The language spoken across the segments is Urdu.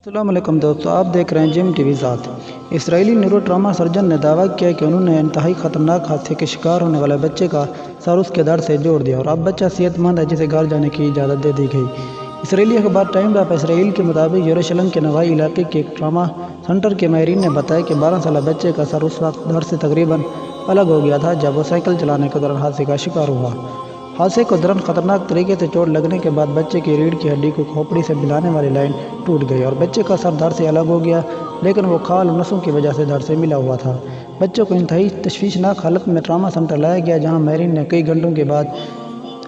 السلام علیکم دوستو، آپ دیکھ رہے ہیں جیم ٹی وی ذات۔ اسرائیلی نیورو ٹراما سرجن نے دعویٰ کیا کہ انہوں نے انتہائی خطرناک حادثے کے شکار ہونے والے بچے کا سر اس کے دھڑ سے جوڑ دیا اور اب بچہ صحت مند ہے جسے گھر جانے کی اجازت دے دی گئی۔ اسرائیلی اخبار ٹائمز آف اسرائیل کے مطابق یروشلم کے نواحی علاقے کے ایک ٹراما سنٹر کے ماہرین نے بتایا کہ 12 سالہ بچے کا سر اس وقت دھڑ سے تقریباً الگ ہو گیا تھا جب وہ سائیکل چلانے کے دوران حادثے کا شکار ہوا۔ حادثے کے دوران خطرناک طریقے سے چوٹ لگنے کے بعد بچے کی ریڑھ کی ہڈی کو کھوپڑی سے ملانے والی لائن ٹوٹ گئی اور بچے کا سر دھڑ سے الگ ہو گیا، لیکن وہ کھال اور نسوں کی وجہ سے دھڑ سے ملا ہوا تھا۔ بچے کو انتہائی تشویشناک حالت میں ٹراما سنٹر لایا گیا، جہاں ماہرین نے کئی گھنٹوں کے بعد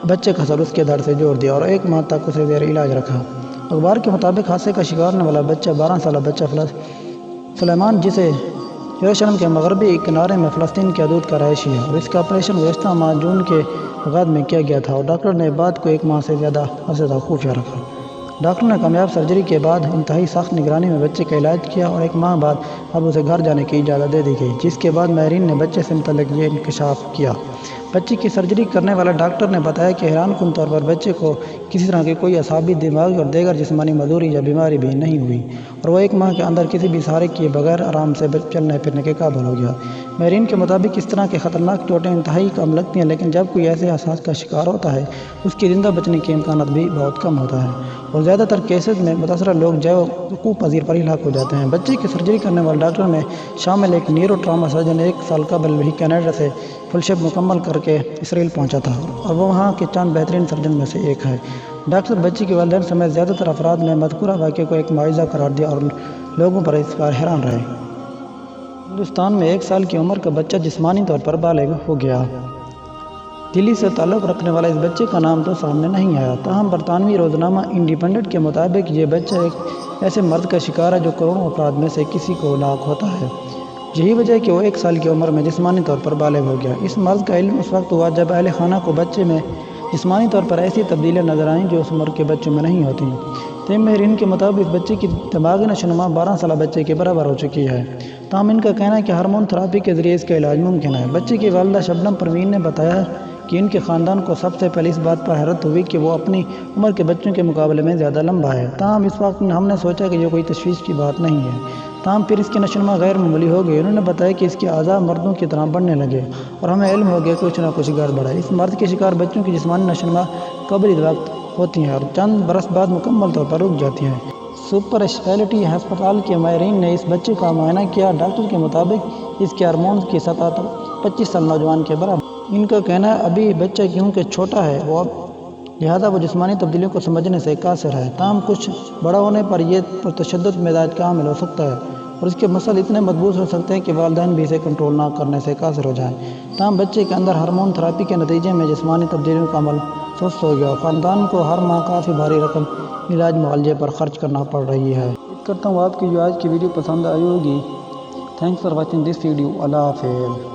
بچے کا سر اس کے دھڑ سے جوڑ دیا اور 1 ماہ تک اسے زیر علاج رکھا۔ اخبار کے مطابق حادثے کا شکار ہونے والا بچہ 12 سالہ بچہ سلیمان، جسے یروشلم کے مغربی کنارے میں فلسطین کی حدود کا رہائشی ہے، اور اس کا آپریشن گزشتہ ماہ جون کے بعد میں کیا گیا تھا اور ڈاکٹر نے بات کو 1 ماہ سے زیادہ عرصے تک خفیہ رکھا۔ ڈاکٹر نے کامیاب سرجری کے بعد انتہائی سخت نگرانی میں بچے کا علاج کیا اور 1 ماہ بعد اب اسے گھر جانے کی اجازت دے دی گئی، جس کے بعد ماہرین نے بچے سے متعلق یہ انکشاف کیا۔ بچے کی سرجری کرنے والے ڈاکٹر نے بتایا کہ حیران کن طور پر بچے کو کسی طرح کی کوئی اعصابی، دماغی اور دیگر جسمانی معذوری یا بیماری بھی نہیں ہوئی اور وہ 1 ماہ کے اندر کسی بھی سہارے کیے بغیر آرام سے چلنے پھرنے کے قابل ہو گیا۔ ماہرین کے مطابق اس طرح کی خطرناک چوٹیں انتہائی کم لگتی ہیں، لیکن جب کوئی ایسے حادثات کا شکار ہوتا ہے اس کی زندہ بچنے کے امکانات بھی بہت کم ہوتا ہے اور زیادہ تر کیسز میں متاثرہ لوگ جو وقوع پذیر پر ہلاک ہو جاتے ہیں۔ بچے کی سرجری کرنے والے ڈاکٹر میں شامل ایک نیورو ٹراما سرجن 1 سال قبل ہی کینیڈا سے فیلوشپ مکمل کر کے اسرائیل پہنچا تھا اور وہ وہاں کے چند بہترین سرجن میں سے ایک ہے۔ ڈاکٹر بچی کے والدین سمیت زیادہ تر افراد نے مذکورہ واقعے کو ایک معجزہ قرار دیا اور لوگوں پر اس پر حیران رہے۔ ہندوستان میں 1 سال کی عمر کا بچہ جسمانی طور پر بالغ ہو گیا۔ دلی سے تعلق رکھنے والا اس بچے کا نام تو سامنے نہیں آیا، تاہم برطانوی روزنامہ انڈیپینڈنٹ کے مطابق یہ بچہ ایک ایسے مرض کا شکار ہے جو کروڑوں افراد میں سے کسی کو لاحق ہوتا ہے۔ یہی وجہ ہے کہ وہ 1 سال کی عمر میں جسمانی طور پر بالغ ہو گیا۔ اس مرض کا علم اس وقت ہوا جب اہل خانہ کو بچے میں جسمانی طور پر ایسی تبدیلیاں نظر آئیں جو اس عمر کے بچوں میں نہیں ہوتیں۔ تمام ماہرین کے مطابق اس بچے کی دماغی نشوونما 12 سالہ بچے کے برابر ہو چکی ہے، تاہم ان کا کہنا ہے کہ ہارمون تھراپی کے ذریعے اس کا علاج ممکن ہے۔ بچے کی والدہ شبنم پروین نے بتایا کہ ان کے خاندان کو سب سے پہلے اس بات پر حیرت ہوئی کہ وہ اپنی عمر کے بچوں کے مقابلے میں زیادہ لمبا ہے، تاہم اس وقت ہم نے سوچا کہ یہ کوئی تشویش کی بات نہیں ہے، تاہم پھر اس کی نشوونما غیر معمولی ہو گئی۔ انہوں نے بتایا کہ اس کے اعضاء مردوں کی طرح بڑھنے لگے اور ہمیں علم ہو گیا کہ کچھ نہ کچھ گڑبڑ ہے۔ اس مرض کے شکار بچوں کی جسمانی نشوونما قبل وقت ہوتی ہیں اور چند برس بعد مکمل طور پر رک جاتی ہیں۔ سپر اسپیشلٹی ہسپتال کے ماہرین نے اس بچے کا معائنہ کیا۔ ڈاکٹر کے مطابق اس کے ہارمونز کی سطح 25 سال نوجوان کے برابر۔ ان کا کہنا ہے ابھی بچہ کیونکہ چھوٹا ہے لہذا وہ جسمانی تبدیلیوں کو سمجھنے سے قاصر ہے، تاہم کچھ بڑا ہونے پر یہ پرتشدد مزاج کا حامل ہو سکتا ہے اور اس کے مسائل اتنے مضبوط ہو سکتے ہیں کہ والدین بھی اسے کنٹرول نہ کرنے سے قاصر ہو جائیں۔ تاہم بچے کے اندر ہارمون تھراپی کے نتیجے میں جسمانی تبدیلیوں کا عمل سست ہو گیا اور خاندان کو ہر ماہ کافی بھاری رقم علاج معالجے پر خرچ کرنا پڑ رہی ہے۔ امید کرتا ہوں آپ کی جو آج کی ویڈیو پسند آئی ہوگی۔ Thanks for watching this video. اللہ حافظ۔